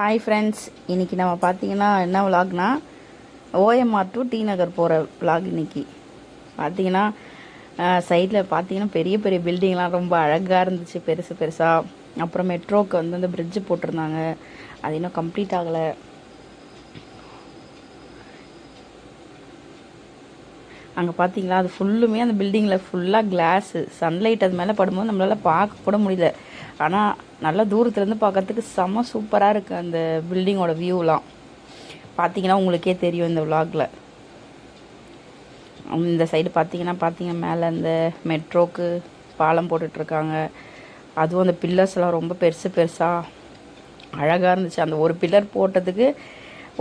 Hi friends, இன்றைக்கி நம்ம பார்த்தீங்கன்னா என்ன விலாக்னா ஓஎம்ஆர் டு டி நகர் போகிற விலாக். இன்றைக்கி பார்த்தீங்கன்னா சைடில் பார்த்தீங்கன்னா பெரிய பெரிய பில்டிங்லாம் ரொம்ப அழகாக இருந்துச்சு, பெருசு பெருசாக. அப்புறம் மெட்ரோக்கு வந்து அந்த பிரிட்ஜு போட்டிருந்தாங்க, அது இன்னும் கம்ப்ளீட் ஆகலை. அங்கே பார்த்தீங்களா, அது ஃபுல்லுமே அந்த பில்டிங்கில் ஃபுல்லாக கிளாஸு. சன்லைட் அது மேலே படும்போது நம்மளால் பார்க்க கூட முடியல. ஆனால் நல்லா தூரத்துலேருந்து பார்க்குறதுக்கு செம்ம சூப்பராக இருக்குது அந்த பில்டிங்கோட வியூலாம். பார்த்தீங்கன்னா உங்களுக்கே தெரியும் இந்த விலாகில். இந்த சைடு பார்த்தீங்கன்னா மேலே அந்த மெட்ரோக்கு பாலம் போட்டுட்ருக்காங்க. அதுவும் அந்த பில்லர்ஸ்லாம் ரொம்ப பெருசு பெருசாக அழகாக இருந்துச்சு. அந்த ஒரு பில்லர் போட்டதுக்கு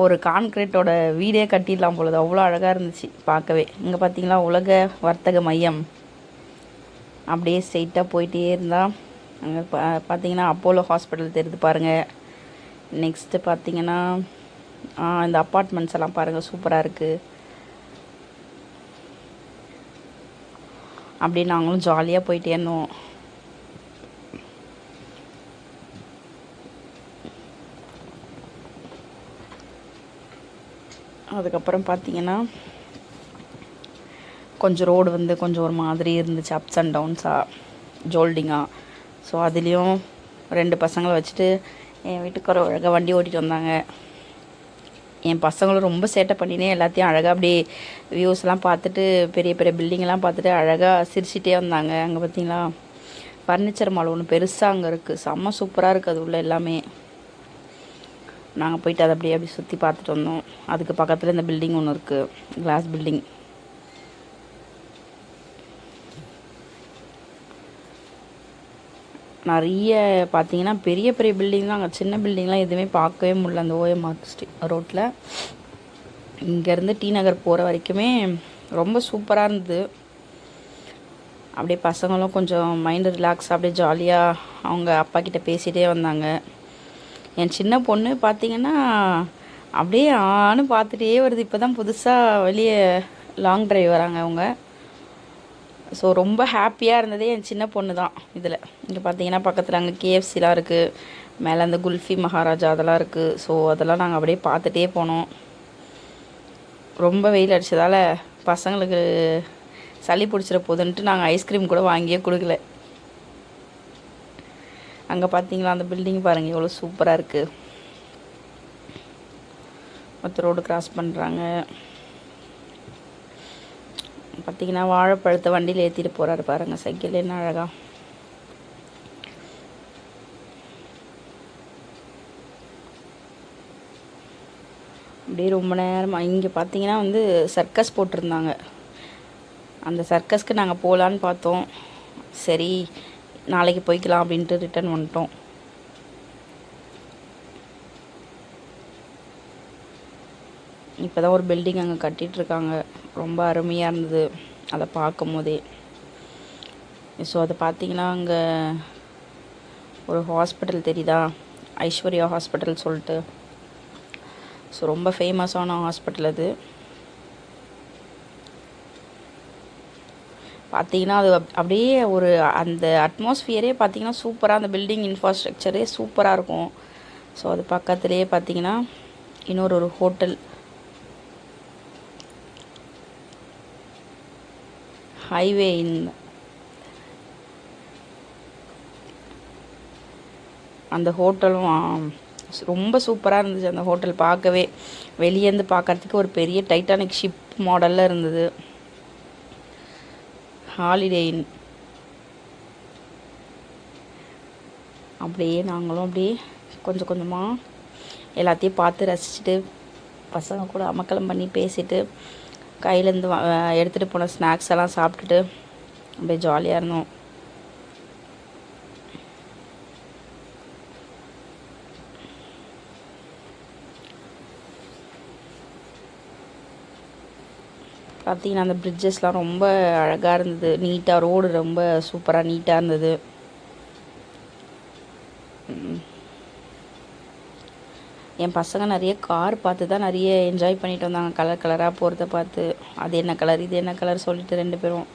ஒரு கான்கிரீட்டோட வீடே கட்டிடலாம் பொழுது, அவ்வளோ அழகாக இருந்துச்சு பார்க்கவே. இங்கே பார்த்தீங்களா உலக வர்த்தக மையம். அப்படியே ஸ்ட்ரெயிட்டாக போயிட்டே இருந்தால் அங்கே பார்த்தீங்கன்னா அப்போலோ ஹாஸ்பிட்டல் தெரியுது பாருங்கள். நெக்ஸ்ட்டு பார்த்தீங்கன்னா இந்த அப்பார்ட்மெண்ட்ஸ் எல்லாம் பாருங்கள், சூப்பராக இருக்குது. அப்படியே நாங்களும் ஜாலியாக போயிட்டே இருந்தோம். அதுக்கப்புறம் பார்த்தீங்கன்னா கொஞ்சம் ரோடு வந்து கொஞ்சம் ஒரு மாதிரி இருந்துச்சு, அப்ஸ் அண்ட் டவுன்ஸாக, ஜோல்டிங்காக. ஸோ அதுலேயும் 2 பசங்களை வச்சுட்டு என் வீட்டுக்கார அழகாக வண்டி ஓட்டிகிட்டு வந்தாங்க. என் பசங்களும் ரொம்ப சேட்டை பண்ணினே எல்லாத்தையும் அழகாக அப்படியே வியூஸ்லாம் பார்த்துட்டு, பெரிய பெரிய பில்டிங்கெல்லாம் பார்த்துட்டு அழகாக சிரிச்சிட்டே வந்தாங்க. அங்கே பார்த்தீங்களா ஃபர்னிச்சர் மால் ஒன்று பெருசாக அங்கே இருக்குது, செம்ம சூப்பராக இருக்குது அது உள்ள எல்லாமே. நாங்கள் போயிட்டு அதை அப்படியே சுற்றி பார்த்துட்டு வந்தோம். அதுக்கு பக்கத்தில் இந்த பில்டிங் ஒன்று இருக்குது, கிளாஸ் பில்டிங். நிறைய பார்த்தீங்கன்னா பெரிய பெரிய பில்டிங் தான் அங்கே, சின்ன பில்டிங்லாம் எதுவுமே பார்க்கவே முடியல அந்த ஓஎம்ஆர் ரோட்டில். இங்கேருந்து டி நகர் போகிற வரைக்குமே ரொம்ப சூப்பராக இருந்தது. அப்படியே பசங்களும் கொஞ்சம் மைண்டு ரிலாக்ஸாக அப்படியே ஜாலியாக அவங்க அப்பா கிட்டே பேசிகிட்டே வந்தாங்க. என் சின்ன பொண்ணு பார்த்திங்கன்னா அப்படியே பார்த்துட்டே வருது. இப்போ தான் புதுசாக வெளியே லாங் ட்ரைவ் வராங்க அவங்க. ஸோ ரொம்ப ஹாப்பியாக இருந்ததே என் சின்ன பொண்ணு தான் இதில். இங்கே பார்த்தீங்கன்னா பக்கத்தில் அங்கே கேஎஃப்சிலாம் இருக்குது, மேலே அந்த குல்ஃபி மகாராஜா அதெல்லாம் இருக்குது. ஸோ அதெல்லாம் நாங்கள் அப்படியே பார்த்துட்டே போனோம். ரொம்ப வெயில் அடித்ததால் பசங்களுக்கு சளி பிடிச்சிட போதுன்ட்டு நாங்கள் ஐஸ்கிரீம் கூட வாங்கியே கொடுக்கல. அங்கே பார்த்தீங்களா அந்த பில்டிங் பாருங்கள் எவ்வளோ சூப்பராக இருக்குது. மற்ற ரோடு கிராஸ் பண்ணுறாங்க. பார்த்தீங்கன்னா வாழைப்பழத்தை வண்டியில் ஏற்றிட்டு போகிறாரு பாருங்கள், சைக்கிள் என்ன அழகா. அப்படியே ரொம்ப நேரமாக இங்கே பார்த்தீங்கன்னா வந்து சர்க்கஸ் போட்டிருந்தாங்க. அந்த சர்க்கஸ்க்கு நாங்கள் போகலான்னு பார்த்தோம். சரி நாளைக்கு போய்க்கலாம் அப்படின்ட்டு ரிட்டர்ன் வந்துட்டோம். இப்போ தான் ஒரு பில்டிங் அங்கே கட்டிகிட்ருக்காங்க, ரொம்ப அருமையாக இருந்தது அதை பார்க்கும் போதே. ஸோ அதை பார்த்தீங்கன்னா அங்கே ஒரு ஹாஸ்பிட்டல் தெரியுதா, ஐஸ்வர்யா ஹாஸ்பிட்டல் சொல்லிட்டு. ஸோ ரொம்ப ஃபேமஸான ஹாஸ்பிட்டல் அது. பார்த்தீங்கன்னா அது அப்படியே ஒரு அந்த அட்மாஸ்ஃபியரே பார்த்தீங்கன்னா சூப்பராக, அந்த பில்டிங் இன்ஃப்ராஸ்ட்ரக்சரே சூப்பராக இருக்கும். ஸோ அது பக்கத்துலேயே பார்த்தீங்கன்னா இன்னொரு ஹோட்டல், ஹைவே அந்த ஹோட்டலும் ரொம்ப சூப்பராக இருந்துச்சு. அந்த ஹோட்டல் பார்க்கவே வெளியேருந்து பார்க்குறதுக்கு ஒரு பெரிய டைட்டானிக் ஷிப் மாடலில் இருந்தது. ஹாலிடே இன். அப்படியே நாங்களும் அப்படியே கொஞ்சம் கொஞ்சமாக எல்லாத்தையும் பார்த்து ரசிச்சுட்டு, பசங்க கூட அமக்கலம் பண்ணி பேசிட்டு, கையிலேருந்து எடுத்துகிட்டு போன ஸ்நாக்ஸ் எல்லாம் சாப்பிட்டுட்டு அப்படியே ஜாலியாக இருந்தோம். பார்த்தீங்கன்னா அந்த பிரிட்ஜஸ்லாம் ரொம்ப அழகாக இருந்தது, நீட்டாக, ரோடு ரொம்ப சூப்பராக நீட்டாக இருந்தது. என் பசங்க நிறைய கார் பார்த்து தான் நிறைய என்ஜாய் பண்ணிட்டு வந்தாங்க, கலர் கலராக போகிறத பார்த்து. அது என்ன கலர், இது என்ன கலர் சொல்லிட்டு 2 பேரும்.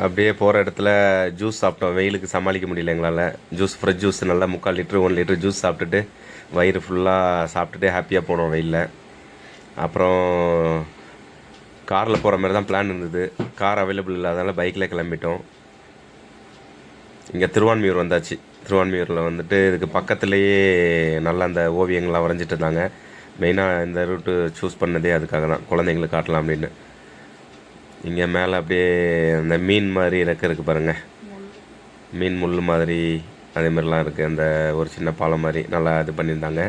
அப்படியே போகிற இடத்துல ஜூஸ் சாப்பிட்டோம். வெயிலுக்கு சமாளிக்க முடியல எங்களால். ஃப்ரெஷ் ஜூஸ் நல்லா 3/4 லிட்டரு 1 லிட்டர் ஜூஸ் சாப்பிட்டுட்டு வயிறு ஃபுல்லாக சாப்பிட்டுட்டு ஹாப்பியாக போனோம் வெயிலில். அப்புறம் காரில் போகிற மாதிரி தான் பிளான் இருந்தது. கார் அவைலபிள் இல்லாதனால பைக்கில் கிளம்பிட்டோம். இங்கே திருவான்மியூர் வந்தாச்சு. திருவான்மியூரில் வந்துட்டு இதுக்கு பக்கத்துலேயே நல்லா அந்த ஓவியங்கள்லாம் வரைஞ்சிட்டு இருந்தாங்க. மெயினாக இந்த ரூட்டு சூஸ் பண்ணதே அதுக்காக தான், குழந்தைங்களுக்கு காட்டலாம் அப்படின்னு. இங்கே மேலே அப்படியே அந்த மீன் மாதிரி இருக்குது பாருங்கள், மீன் முள் மாதிரி அதே மாதிரிலாம் இருக்குது. அந்த ஒரு சின்ன பாலம் மாதிரி நல்லா இது பண்ணியிருந்தாங்க.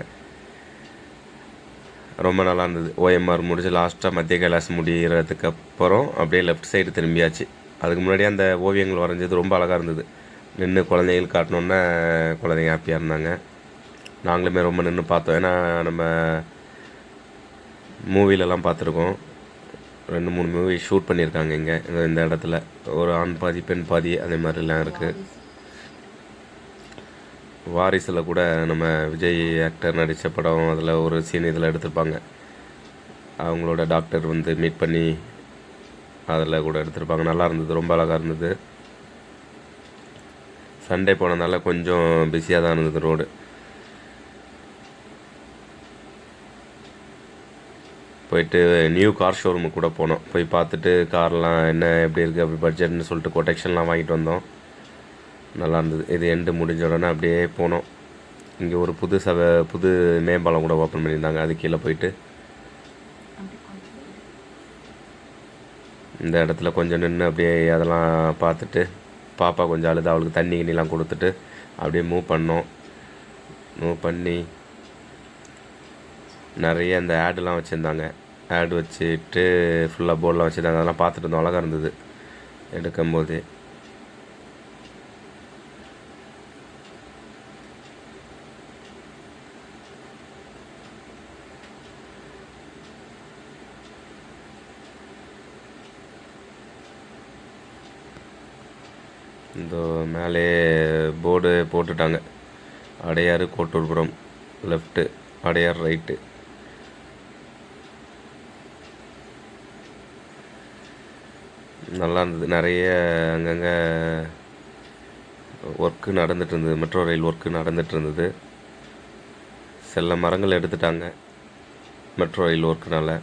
ரொம்ப நல்லா இருந்தது. ஓஎம்ஆர் முடிஞ்சு லாஸ்ட்டாக மத்திய கைலாஸ் முடிகிறதுக்கு அப்புறம் அப்படியே லெஃப்ட் சைடு திரும்பியாச்சு. அதுக்கு முன்னாடியே அந்த ஓவியங்கள் வரைஞ்சது ரொம்ப அழகாக இருந்தது. நின்று குழந்தைங்களுக்கு காட்டினோன்னே குழந்தைங்க ஹாப்பியாக இருந்தாங்க. நாங்களுமே ரொம்ப நின்று பார்த்தோம். ஏன்னா நம்ம மூவிலெலாம் பார்த்துருக்கோம். 2-3 மூவி ஷூட் பண்ணியிருக்காங்க இங்கே இந்த இடத்துல. ஒரு ஆண் பாதி பெண் பாதி அதே மாதிரிலாம் இருக்குது. வாரிசில் கூட நம்ம விஜய் ஆக்டர் நடித்த படம், அதில் ஒரு சீன் இதில் எடுத்திருப்பாங்க. அவங்களோட டாக்டர் வந்து மீட் பண்ணி அதில் கூட எடுத்திருப்பாங்க. நல்லா இருந்தது, ரொம்ப அழகாக இருந்தது. சண்டே போனதுனால கொஞ்சம் பிஸியாக தான் இருந்தது ரோடு. போயிட்டு நியூ கார் ஷோரூமுக்கு கூட போனோம். போய் பார்த்துட்டு கார்லாம் என்ன எப்படி இருக்குது அப்படி பட்ஜெட்னு சொல்லிட்டு கொட்டேஷன்லாம் வாங்கிட்டு வந்தோம். நல்லா இருந்தது. இது எண்டு முடிஞ்ச உடனே அப்படியே போனோம். இங்கே ஒரு புது மேம்பாலம் கூட ஓப்பன் பண்ணியிருந்தாங்க. அது கீழே போயிட்டு இந்த இடத்துல கொஞ்சம் நின்று அப்படியே அதெல்லாம் பார்த்துட்டு, பாப்பா கொஞ்சம் அழுது, அவளுக்கு தண்ணி கிண்ணிலாம் கொடுத்துட்டு அப்படியே மூவ் பண்ணி நிறைய அந்த ஆடுலாம் வச்சுருந்தாங்க. ஆடு வச்சுட்டு ஃபுல்லாக போர்டெலாம் வச்சுருந்தாங்க. அதெல்லாம் பார்த்துட்டு இருந்தோம். அழகாக இருந்தது எடுக்கும்போது. இந்த மேலே போர்டு போட்டுட்டாங்க. Adyar Kotturpuram left, Adyar right. நல்லா இருந்தது. நிறைய அங்கங்கே ஒர்க்கு நடந்துகிட்டு இருந்தது. மெட்ரோ ரயில் ஒர்க்கு நடந்துகிட்டு இருந்தது. சில மரங்கள் எடுத்துட்டாங்க மெட்ரோ ரயில் ஒர்க்குனால.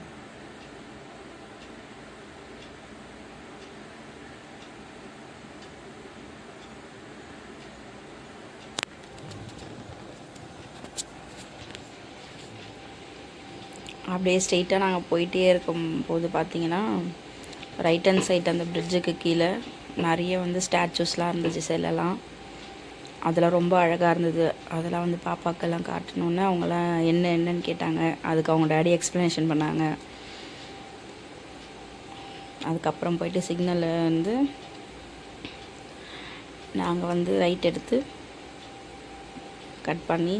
அப்படியே ஸ்ட்ரெயிட்டாக நாங்கள் போயிட்டே இருக்கும்போது பார்த்தீங்கன்னா ரைட் ஹேண்ட் சைட் அந்த பிரிட்ஜுக்கு கீழே நிறைய வந்து ஸ்டாச்சூஸ்லாம் இருந்துச்சு, சிலைலாம். அதெல்லாம் ரொம்ப அழகாக இருந்தது. அதெல்லாம் வந்து பாப்பாக்கெல்லாம் காட்டணுன்னு அவங்களாம் என்னன்னு கேட்டாங்க. அதுக்கு அவங்க டேடி எக்ஸ்ப்ளனேஷன் பண்ணாங்க. அதுக்கப்புறம் போயிட்டு சிக்னலில் வந்து நாங்கள் வந்து ரைட் எடுத்து கட் பண்ணி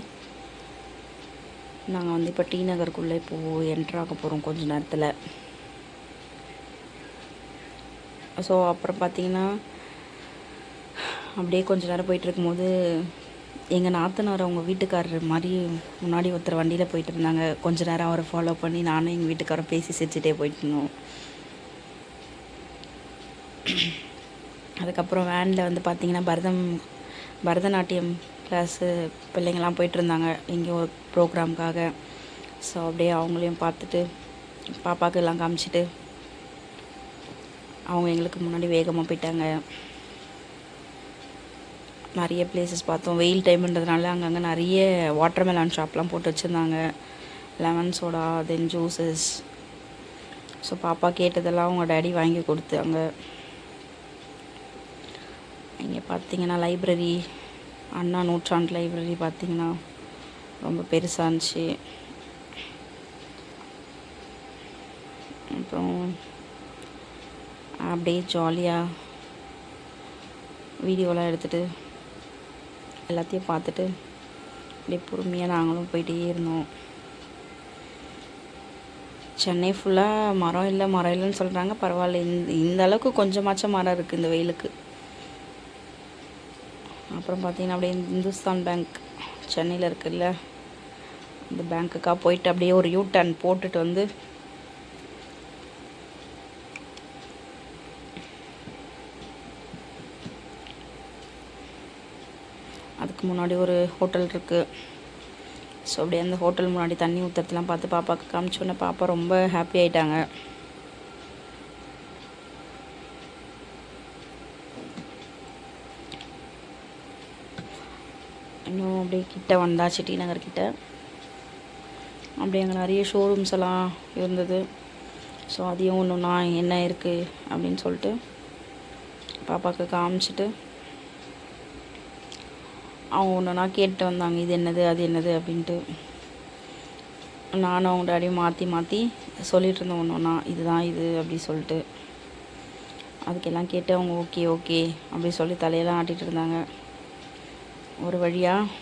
நாங்கள் வந்து இப்போ டி நகருக்குள்ளே இப்போது என்ட்ராக போகிறோம் கொஞ்ச நேரத்தில். ஸோ அப்புறம் பார்த்திங்கன்னா அப்படியே கொஞ்ச நேரம் போயிட்டுருக்கும்போது எங்கள் நாத்தனார் அவங்க வீட்டுக்காரர் மாதிரி முன்னாடி ஒருத்தர் வண்டியில் போயிட்டு இருந்தாங்க. கொஞ்ச நேரம் அவரை ஃபாலோ பண்ணி நானும் எங்கள் வீட்டுக்காரரும் பேசி சிரிச்சிட்டே போயிட்டு இருந்தோம். அதுக்கப்புறம் வேனில் வந்து பார்த்திங்கன்னா பரதநாட்டியம் கிளாஸு பிள்ளைங்கள்லாம் போயிட்டுருந்தாங்க இங்கே ஒரு ப்ரோக்ராமுக்காக. ஸோ அப்படியே அவங்களையும் பார்த்துட்டு பாப்பாவுக்கு எல்லாம் காமிச்சிட்டு அவங்க எங்களுக்கு முன்னாடி வேகமாக போயிட்டாங்க. நிறைய பிளேசஸ் பார்த்தோம். வெயில் டைம்ன்றதுனால அங்கங்கே நிறைய வாட்டர்மெலான் ஷாப்லாம் போட்டு வச்சுருந்தாங்க. லெமன் சோடா, தென் ஜூஸஸ். ஸோ பாப்பா கேட்டதெல்லாம் அவங்க டேடி வாங்கி கொடுத்தாங்க. இங்கே பார்த்திங்கன்னா லைப்ரரி, அண்ணா நூற்றாண்டு லைப்ரரி பார்த்திங்கன்னா ரொம்ப பெருசாக இருந்துச்சு. அப்புறம் அப்படியே ஜாலியாக வீடியோலாம் எடுத்துகிட்டு எல்லாத்தையும் பார்த்துட்டு அப்படியே பொறுமையாக நாங்களும் போயிட்டே இருந்தோம். சென்னை ஃபுல்லாக மரம் இல்லைன்னு சொல்கிறாங்க. பரவாயில்ல, இந்த அளவுக்கு கொஞ்சமாச்சும் மரம் இருக்குது இந்த வெயிலுக்கு. அப்புறம் பார்த்திங்கன்னா அப்படியே இந்துஸ்தான் பேங்க் சென்னையில் இருக்குல்ல, இந்த பேங்க்குக்காக போயிட்டு அப்படியே ஒரு யூ டர்ன் போட்டுட்டு வந்து அதுக்கு முன்னாடி ஒரு ஹோட்டல் இருக்குது. ஸோ அப்படியே அந்த ஹோட்டல் முன்னாடி தண்ணி ஊற்றுறதுலாம் பார்த்து பாப்பாவுக்கு காமிச்சோன்னே பாப்பா ரொம்ப ஹாப்பி ஆகிட்டாங்க. இன்னும் அப்படியே கிட்ட வந்தாச்சு டி நகர் கிட்ட. அப்படியே அங்கே நிறைய ஷோரூம்ஸ் எல்லாம் இருந்தது. ஸோ அதையும் ஒன்றுனா என்ன இருக்குது அப்படின்னு சொல்லிட்டு பாப்பாவுக்கு காமிச்சிட்டு அவங்க ஒன்றுனா கேட்டு வந்தாங்க, இது என்னது அது என்னது அப்படின்ட்டு. நானும் அவங்க டாடியும் மாற்றி சொல்லிகிட்டு இருந்தோம் ஒன்றுனா இதுதான் இது அப்படி சொல்லிட்டு. அதுக்கெல்லாம் கேட்டு அவங்க ஓகே ஓகே அப்படி சொல்லி தலையெல்லாம் ஆட்டிகிட்டு இருந்தாங்க. ஒரு வழியாக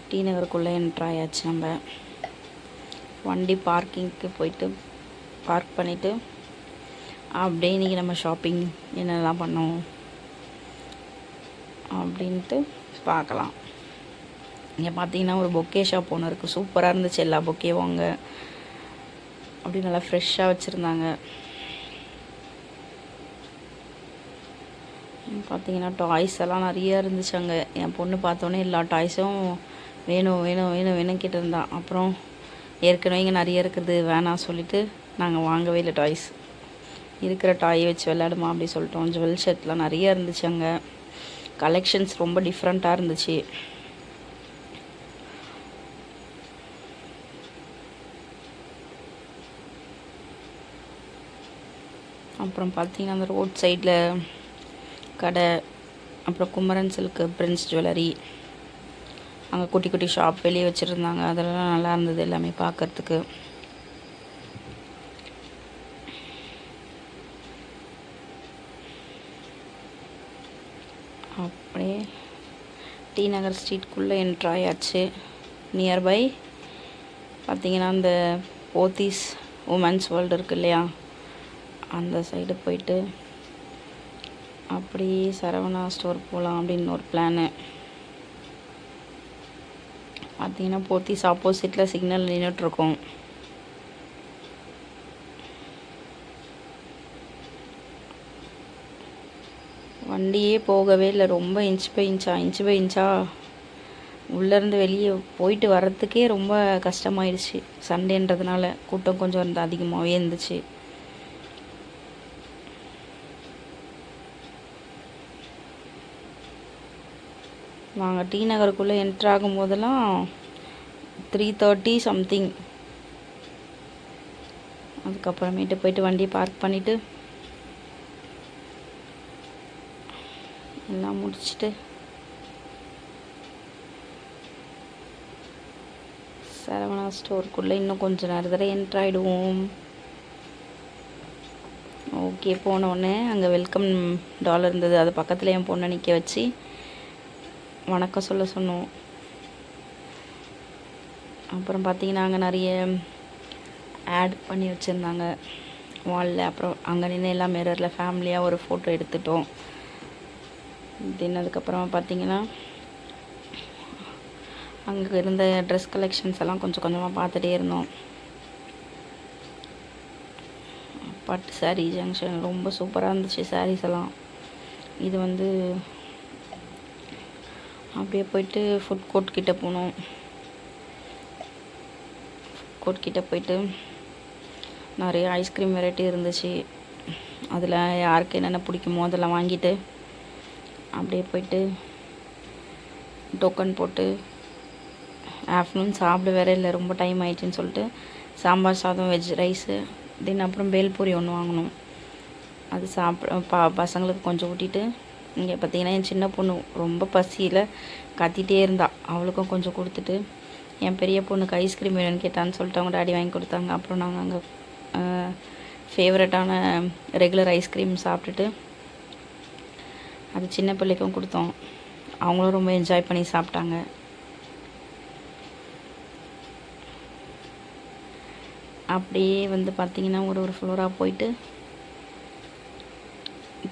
டி நகருக்குள்ளே என்ட்ராயாச்சு. நம்ம வண்டி பார்க்கிங்க்கு போயிட்டு பார்க் பண்ணிவிட்டு அப்படியே இன்றைக்கி நம்ம ஷாப்பிங் என்னெல்லாம் பண்ணோம் அப்படின்ட்டு பார்க்கலாம். இங்கே பார்த்தீங்கன்னா ஒரு பொக்கே ஷாப் ஒன்று இருக்குது. சூப்பராக இருந்துச்சு. எல்லா பொக்கேவும் அங்கே அப்படி நல்லா ஃப்ரெஷ்ஷாக வச்சுருந்தாங்க. பார்த்தீங்கன்னா டாய்ஸ் எல்லாம் நிறையா இருந்துச்சு அங்கே. என் பொண்ணு பார்த்தோன்னே எல்லா டாய்ஸும் வேணும் வேணும் வேணும் வேணும் கேட்டு இருந்தான். அப்புறம் ஏற்கனவே இங்கே நிறைய இருக்குது வேணாம் சொல்லிவிட்டு நாங்கள் வாங்கவே இல்லை. டாய்ஸ் இருக்கிற டாயை வச்சு விளையாடுமா அப்படி சொல்லிட்டோம். ஜுவல் ஷர்ட்லாம் நிறையா இருந்துச்சு அங்கே. கலெக்ஷன்ஸ் ரொம்ப டிஃப்ரெண்ட்டாக இருந்துச்சு. அப்புறம் பார்த்தீங்கன்னா அந்த ரோட் சைடில் கடை, அப்புறம் குமரன் சில்க்கு, பிரின்ஸ் ஜுவல்லரி, அங்கே குட்டி குட்டி ஷாப் வெளியே வச்சுருந்தாங்க. அதெல்லாம் நல்லா இருந்தது எல்லாமே பார்க்குறதுக்கு. அப்படியே டி நகர் ஸ்ட்ரீட்குள்ளே என்ட்ராயாச்சு. நியர்பை பார்த்திங்கன்னா அந்த போத்தீஸ் உமன்ஸ் வேர்ல்டு இருக்குது இல்லையா, அந்த சைடு போயிட்டு அப்படியே சரவணா ஸ்டோர் போகலாம் அப்படின்னு ஒரு பிளானு. பார்த்திங்கன்னா போத்தீஸ் ஆப்போசிட்டில் சிக்னல் நின்றுட்டுருக்கோம். வண்டியே போகவே இல்லை. ரொம்ப இன்ச் பை இன்ச்சாக உள்ளேருந்து வெளியே போயிட்டு வர்றதுக்கே ரொம்ப கஷ்டமாயிடுச்சு. சண்டேன்றதுனால கூட்டம் கொஞ்சம் அதிகமாகவே இருந்துச்சு. நாங்கள் டி நகருக்குள்ளே என்ட்ரு ஆகும் போதெல்லாம் 3:30 சம்திங். அதுக்கப்புறமேட்டு போயிட்டு வண்டியை பார்க் பண்ணிவிட்டு எல்லாம் முடிச்சுட்டு சரவணா ஸ்டோருக்குள்ளே இன்னும் கொஞ்சம் நேரத்தில் என்ட்ரு ஆகிடுவோம். ஓகே, போனோடனே அங்கே வெல்கம் டால் இருந்தது. அது பக்கத்தில் என் பொண்ணை நிற்க வச்சு வணக்கம் சொல்ல சொன்னோம். அப்புறம் பார்த்திங்கன்னா அங்கே நிறைய ஆட் பண்ணி வச்சுருந்தாங்க வாலில். அப்புறம் அங்கே நின்று எல்லாம் மிரரில் ஃபேமிலியாக ஒரு ஃபோட்டோ எடுத்துட்டோம். அதுக்கப்புறமா பார்த்திங்கன்னா அங்கே இருந்த ட்ரெஸ் கலெக்ஷன்ஸ் எல்லாம் கொஞ்சம் கொஞ்சமாக பார்த்துட்டே இருந்தோம். பட்டு சாரீ ஜங்ஷன் ரொம்ப சூப்பராக இருந்துச்சு சாரீஸ் எல்லாம். இது வந்து அப்படியே போயிட்டு ஃபுட் கோர்ட் கிட்டே போனோம். ஃபுட் கோர்ட் கிட்டே போயிட்டு நிறைய ஐஸ்கிரீம் வெரைட்டி இருந்துச்சு. அதில் யாருக்கு என்னென்ன பிடிக்குமோ அதெல்லாம் வாங்கிட்டு அப்படியே போயிட்டு டோக்கன் போட்டு ஆஃப்டர்நூன் சாப்பிட வேற இல்லை, ரொம்ப டைம் ஆயிடுச்சுன்னு சொல்லிட்டு சாம்பார் சாதம், வெஜ் ரைஸு, தென் அப்புறம் பேல்பூரி ஒன்று வாங்கினோம். அது பசங்களுக்கு கொஞ்சம் ஊட்டிட்டு இங்கே பார்த்திங்கன்னா என் சின்ன பொண்ணு ரொம்ப பசியில் கத்திகிட்டே இருந்தா. அவளுக்கும் கொஞ்சம் கொடுத்துட்டு என் பெரிய பொண்ணுக்கு ஐஸ்கிரீம் வேணும்னு கேட்டான்னு சொல்லிட்டு அவங்க டாடி வாங்கி கொடுத்தாங்க. அப்புறம் நாங்கள் அங்கே ஃபேவரட்டான ரெகுலர் ஐஸ்கிரீம் சாப்பிட்டுட்டு அது சின்ன பிள்ளைக்கும் கொடுத்தோம். அவங்களும் ரொம்ப என்ஜாய் பண்ணி சாப்பிட்டாங்க. அப்படியே வந்து பார்த்திங்கன்னா ஒரு ஃப்ளோராக போயிட்டு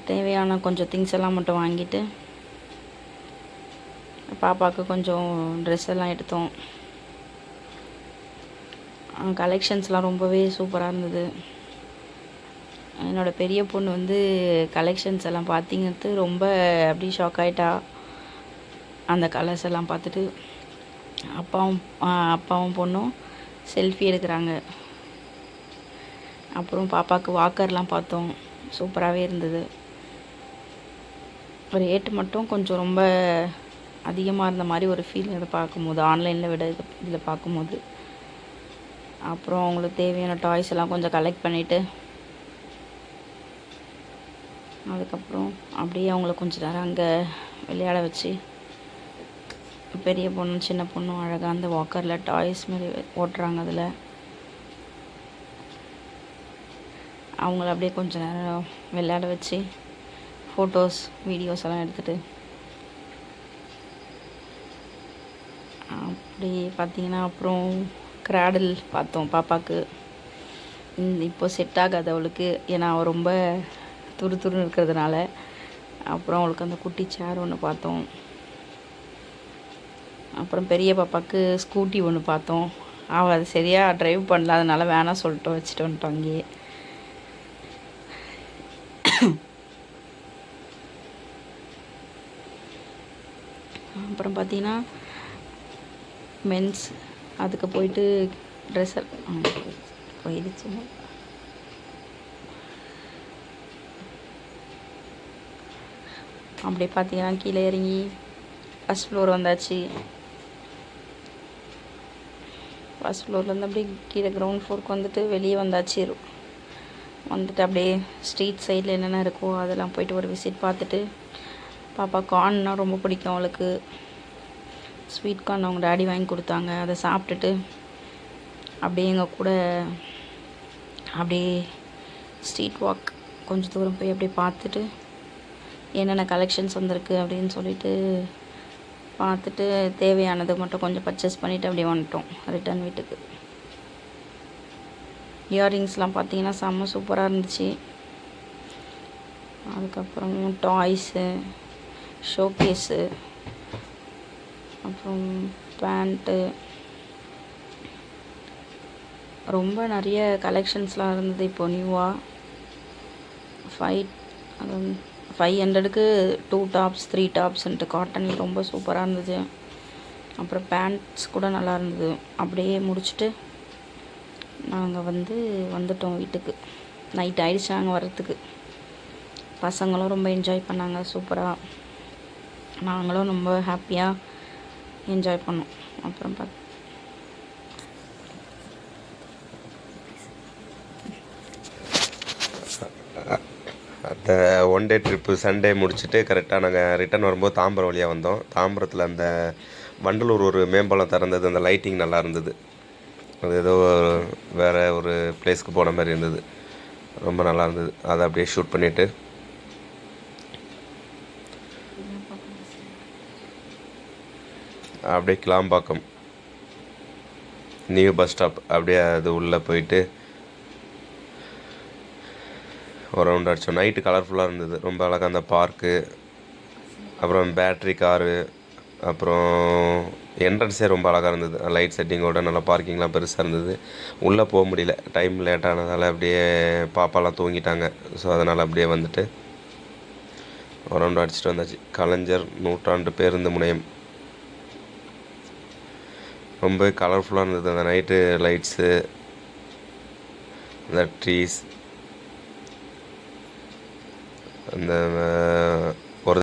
தேவையான கொஞ்சம் திங்ஸ் எல்லாம் மட்டும் வாங்கிட்டு பாப்பாவுக்கு கொஞ்சம் ட்ரெஸ் எல்லாம் எடுத்தோம். கலெக்ஷன்ஸ்லாம் ரொம்பவே சூப்பராக இருந்தது. என்னோடய பெரிய பொண்ணு வந்து கலெக்ஷன்ஸ் எல்லாம் பார்த்திங்கிறது ரொம்ப அப்படி ஷாக் ஆகிட்டா. அந்த கலர்ஸ் எல்லாம் பார்த்துட்டு அப்பாவும் பொண்ணும் செல்ஃபி எடுக்கிறாங்க. அப்புறம் பாப்பாவுக்கு வாக்கர்லாம் பார்த்தோம், சூப்பராகவே இருந்தது. ரேட்டு மட்டும் கொஞ்சம் ரொம்ப அதிகமாக இருந்த மாதிரி ஒரு ஃபீல் இதை பார்க்கும்போது, ஆன்லைனில் விட இதில் பார்க்கும்போது. அப்புறம் அவங்களுக்கு தேவையான டாய்ஸ் எல்லாம் கொஞ்சம் கலெக்ட் பண்ணிவிட்டு அதுக்கப்புறம் அப்படியே அவங்கள கொஞ்சம் நேரம் அங்கே விளையாட வச்சு, பெரிய பொண்ணும் சின்ன பொண்ணும் அழகாக அந்த வாக்கரில் டாய்ஸ் மாரி ஓட்டுறாங்க. அதில் அவங்கள அப்படியே கொஞ்சம் நேரம் விளையாட வச்சு ஃபோட்டோஸ் வீடியோஸ் எல்லாம் எடுத்துகிட்டு அப்படி பார்த்திங்கன்னா அப்புறம் கிராடில் பார்த்தோம் பாப்பாவுக்கு. இப்போ செட் ஆகாது அவளுக்கு, ஏன்னா அவள் ரொம்ப துருதுருன்னு இருக்கிறதுனால. அப்புறம் அவளுக்கு அந்த குட்டி சேர் ஒன்று பார்த்தோம். அப்புறம் பெரிய பாப்பாவுக்கு ஸ்கூட்டி ஒன்று பார்த்தோம். அவள் அது சரியாக ட்ரைவ் பண்ணல, அதனால் வேணாம் சொல்லிட்டு வச்சுட்டு வந்துட்டோம் அங்கேயே. அப்புறம் பார்த்தீங்கன்னா மென்ஸ் அதுக்கு போயிட்டு ட்ரெஸ்ஸர் போயிடுச்சு. அப்படியே பார்த்தீங்கன்னா கீழே இறங்கி ஃபஸ்ட் ஃப்ளோர் வந்தாச்சு. ஃபஸ்ட் ஃப்ளோர்லேருந்து அப்படியே கீழே கிரவுண்ட் ஃப்ளோருக்கு வந்துட்டு வெளியே வந்தாச்சு. வந்துட்டு அப்படியே ஸ்ட்ரீட் சைடில் என்னென்ன இருக்கோ அதெல்லாம் போயிட்டு ஒரு விசிட் பார்த்துட்டு, பாப்பா கார்ன்னா ரொம்ப பிடிக்கும் அவளுக்கு. ஸ்வீட் கார்ன் அவங்க டாடி வாங்கி கொடுத்தாங்க, அதை சாப்பிட்டுட்டு அப்படியே எங்கள் கூட அப்படியே ஸ்ட்ரீட் வாக் கொஞ்சம் தூரம் போய் அப்படியே பார்த்துட்டு என்னென்ன கலெக்ஷன்ஸ் வந்திருக்கு அப்படின்னு சொல்லிட்டு பார்த்துட்டு தேவையானது மட்டும் கொஞ்சம் பர்ச்சேஸ் பண்ணிவிட்டு அப்படியே வந்துட்டோம் ரிட்டர்ன் வீட்டுக்கு. இயர்ரிங்ஸ்லாம் பார்த்தீங்கன்னா செம்ம சூப்பராக இருந்துச்சு. அதுக்கப்புறம் டாய்ஸு, ஷோகேஸு, அப்புறம் பேண்ட்டு, ரொம்ப நிறைய கலெக்ஷன்ஸ்லாம் இருந்தது. இப்போ நியூவாக 500க்கு 2 டாப்ஸ் 3 டாப்ஸ்ன்ட்டு காட்டனில் ரொம்ப சூப்பராக இருந்தது. அப்புறம் பேண்ட்ஸ் கூட நல்லா இருந்தது. அப்படியே முடிச்சுட்டு நாங்கள் வந்துட்டோம் வீட்டுக்கு. நைட் ஆகிடுச்சு நாங்கள் வர்றதுக்கு. பசங்களும் ரொம்ப என்ஜாய் பண்ணாங்க சூப்பராக, நாங்களும் ரொம்ப ஹாப்பியாக என்ஜாய் பண்ணோம். அப்புறம் அந்த ஒன் டே ட்ரிப்பு சண்டே முடிச்சுட்டு கரெக்டாக நாங்கள் ரிட்டர்ன் வரும்போது தாம்பரம் வழியாக வந்தோம். தாம்பரத்தில் அந்த வண்டலூர் ஒரு மேம்பாலம் திறந்தது, அந்த லைட்டிங் நல்லா இருந்தது. அது ஏதோ வேறு ஒரு பிளேஸ்க்கு போன மாதிரி இருந்தது, ரொம்ப நல்லா இருந்தது. அதை அப்படியே ஷூட் பண்ணிவிட்டு அப்படியே கிளாம்பாக்கம் நியூ பஸ் ஸ்டாப் அப்படியே அது உள்ளே போயிட்டு ஒரு ரவுண்ட் அடித்தோம். நைட்டு கலர்ஃபுல்லாக இருந்தது, ரொம்ப அழகாக அந்த பார்க்கு. அப்புறம் பேட்ரி காரு, அப்புறம் என்ட்ரன்ஸே ரொம்ப அழகாக இருந்தது, லைட் செட்டிங்கோட. நல்லா பார்க்கிங்லாம் பெருசாக இருந்தது. உள்ளே போக முடியல, டைம் லேட்டானதால் அப்படியே பாப்பாலாம் தூங்கிட்டாங்க. ஸோ அதனால் அப்படியே வந்துட்டு ஒரு ரவுண்ட் அடிச்சுட்டு வந்தாச்சு. கலைஞர் நூற்றாண்டு பேருந்து முனையம் ரொம்ப கலர்ஃபுல்லாக இருந்தது. அந்த நைட்டு லைட்ஸு, அந்த ட்ரீஸ், அந்த